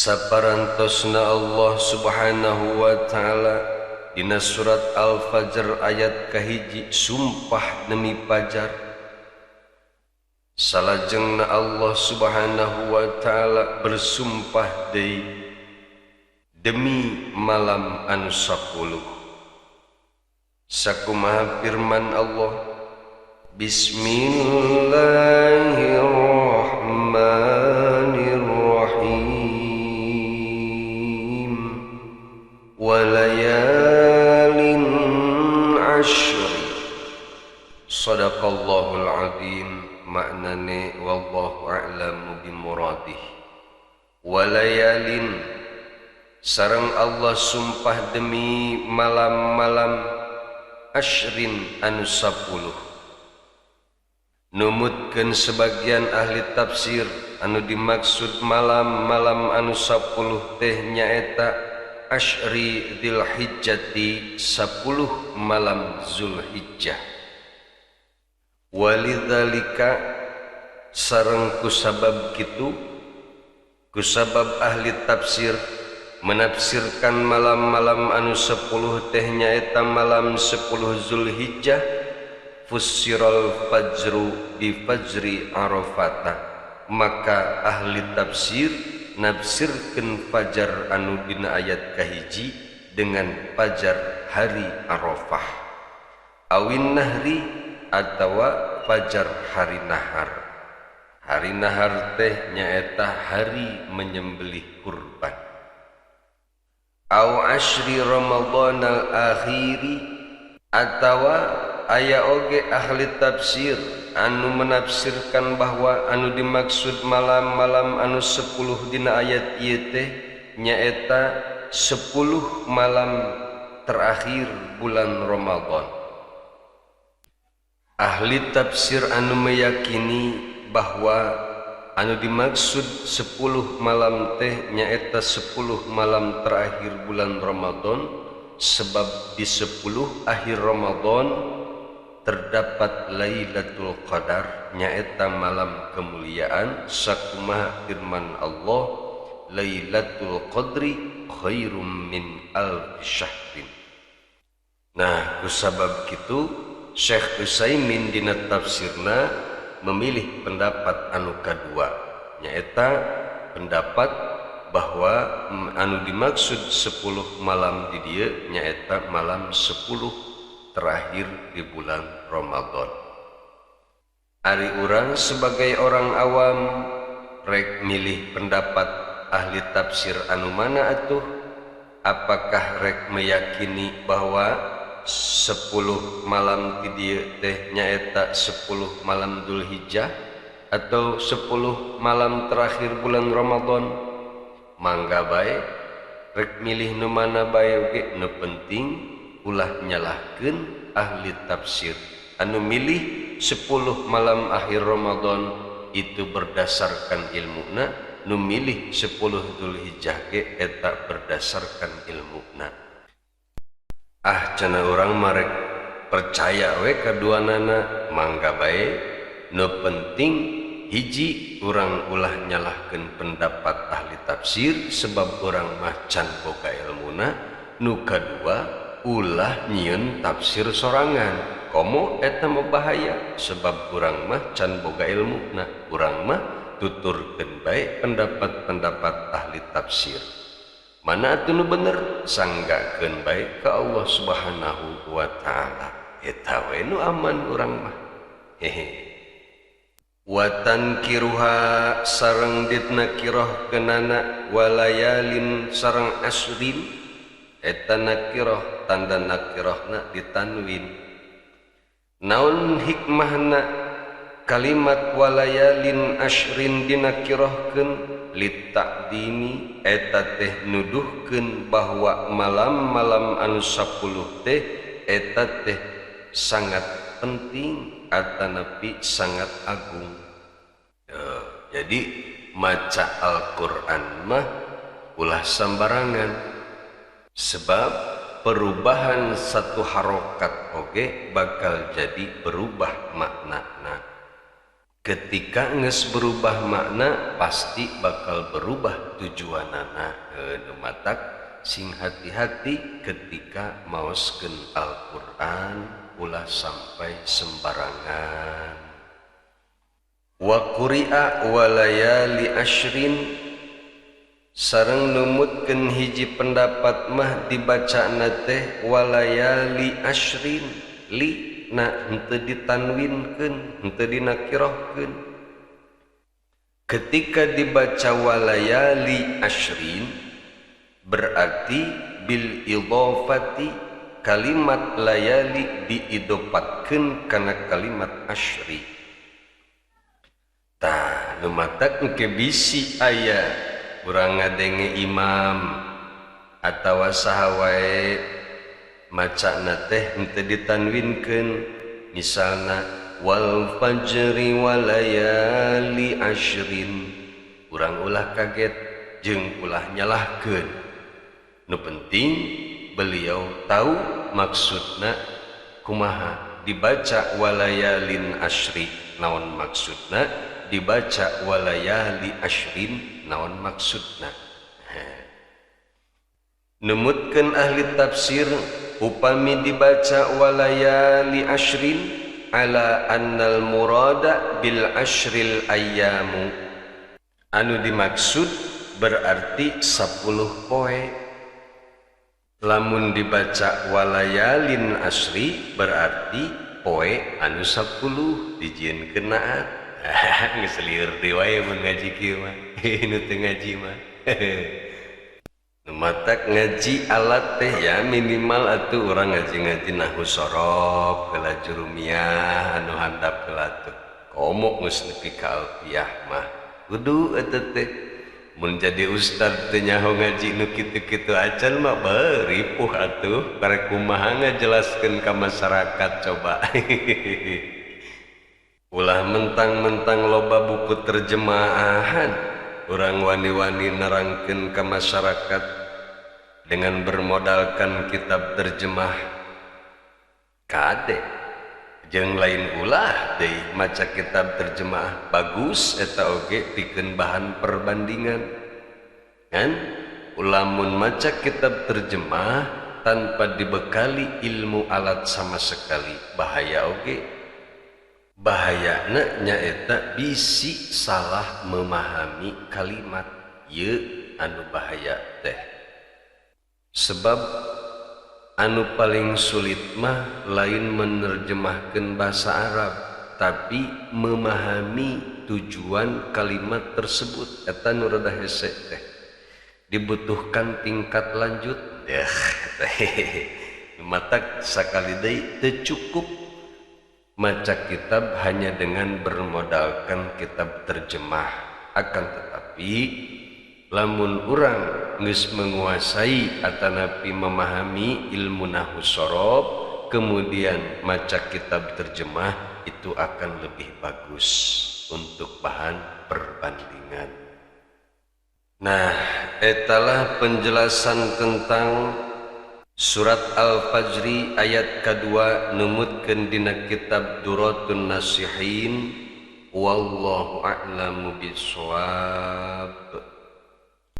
Saparantosna Allah subhanahu wa ta'ala dina surat Al-Fajr ayat kahiji sumpah demi fajar. Salajengna Allah subhanahu wa ta'ala bersumpah demi malam anu 10. Sakumaha firman Allah, Bismillahirrahmanirrahim. Walayalin ashri. Sadaqallahul azim. Maknane wallahu a'lamu bimuradih. Walayalin, sareng Allah sumpah demi malam-malam ashrin anu 10. Numutkeun sebagian ahli tafsir anu dimaksud malam-malam anu 10 teh nyaeta ashri Dzulhijjati, 10 malam Zulhijjah. Walidzalika, sareng kusabab kitu, kusabab ahli tafsir menafsirkan malam-malam anu 10 teh nyaeta malam 10 Zulhijjah, fussiral fajru bi fajri Arafata, maka ahli tafsir nafsirkeun fajar anu dina ayat kahiji dengan fajar hari Arafah, awin nahri atawa fajar hari nahar. Hari nahar teh nyaeta hari menyembelih kurban. Au ashri Ramadan al-akhiri, atawa aya oge ahli tafsir anu menafsirkan bahwa anu dimaksud malam-malam anu 10 dina ayat ieu teh nyaeta 10 malam terakhir bulan Ramadan. Ahli tafsir anu meyakini bahwa anu dimaksud 10 malam teh nyaeta 10 malam terakhir bulan Ramadan, sebab di 10 akhir Ramadan terdapat Lailatul Qadar, nyaeta malam kemuliaan. Sakumaha firman Allah, Lailatul Qadri khairum min alfi syahrin. Nah, kusabab kitu Syekh Utsaimin dina tafsirna memilih pendapat anu kadua, nyaeta pendapat bahwa anu dimaksud 10 malam di dieu nyaeta malam 10 terakhir di bulan Ramadan. Ari urang sebagai orang awam rek milih pendapat ahli tafsir anu mana atuh? Apakah rek meyakini bahwa 10 malam di dieu teh nyaeta 10 malam Dzulhijjah atau 10 malam terakhir bulan Ramadan? Mangga bae rek milih nu mana bae oge, nu penting ulah nyalahkeun ahli tafsir anu milih 10 malam akhir Ramadan itu berdasarkan ilmuna, nu milih 10 Dzulhijjah ge eta berdasarkan ilmuna. Cenah urang marek percaya we kaduanana, mangga bae. Nu penting hiji urang ulah nyalahkeun pendapat ahli tafsir sebab urang mah can boga ilmuna. Nu kadua ulah nyieun tafsir sorangan, komo eta mah bahaya sebab urang mah can boga ilmuna. Urang mah tuturkeun bae pendapat-pendapat ahli tafsir. Mana atuh nu bener, sanggakeun bae ka Allah subhanahu wa ta'ala. Eta we nu aman urang mah. Hehe. Wa tankiruha, sareng ditnakirah keunana, walayalin sareng asrin. Eta nakirah, tanda nakirahna ditanwin. Naon hikmahna kalimat walayalin ashrin dinakirahkeun? Litakdimi, eta teh nuduhkeun bahwa malam-malam anu 10 teh eta teh sangat penting atanapi sangat agung. Jadi maca Al-Qur'an mah ulah sambarangan, sebab perubahan satu harokat oge bakal jadi berubah maknana. ketika geus berubah makna pasti bakal berubah tujuanana. Matak sing hati-hati ketika maoskeun Al-Qur'an ulah sampai sembarangan. Wa quri'a walayali asyrin sareng numutkeun hiji pendapat mah dibacana teh walayali asyrin li na henteu ditanwinkeun henteu dinakirahkeun. Ketika dibaca walayali asyrin berarti bil idhofati kalimat layali diidopatkeun kana kalimat asyri. Tah nu matak engke bisi aya urang ngadenge imam atawa saha wae macana teh henteu ditanwinkeun, misalna wal fajri walayali asyrin, urang ulah kaget jeung ulah nyalahkeun. Nu penting beliau tahu maksudna kumaha dibaca walayalin asyri naon maksudna, dibaca walayali asyrin naon maksudna. Numutkeun ahli tafsir upami dibaca walayali asyrin ala annal murada bil asyril ayyamu, anu dimaksud berarti 10 poe. Lamun dibaca walayalin asri berarti poe anu 10 dijieunkeun naat. Geus lieur deui wae mun ngaji kieu mah. Nu teu ngaji mah. Nu matak ngaji alat teh ya minimal atuh urang ngaji-ngaji nahwu sorof, heula jurumiyah anu handap heula teh. Komo geus nepi ka alfiyah mah. Kudu eta teh. Mun jadi ustad teh nyaho ngaji nu kitu-kitu acan mah beuripuh atuh. Karek kumaha ngajelaskeun ka masyarakat coba. Ulah mentang-mentang loba buku terjemahan urang wani-wani nerangkeun ka masyarakat dengan bermodalkan kitab terjemah kade jeung lain ulah deui maca kitab terjemah bagus eta oge pikeun bahan perbandingan kan. Ulamun maca kitab terjemah tanpa dibekali ilmu alat sama sekali bahaya oge. Bahayana nyaeta bisi salah memahami kalimat ye anu bahaya teh. Sebab anu paling sulit mah lain menerjemahkeun bahasa Arab tapi memahami tujuan kalimat tersebut eta nu rada hese teh. Dibutuhkan tingkat lanjut. Matak sakali deui teu cukup maca kitab hanya dengan bermodalkan kitab terjemah. Akan tetapi lamun urang geus menguasai atanapi memahami ilmu nahwu sorof kemudian maca kitab terjemah itu akan lebih bagus untuk bahan perbandingan. Nah, etalah penjelasan tentang surat Al-Fajri ayat kedua numutkeun dina kitab Duratun Nasihin. Wallahu a'lamu bishawab.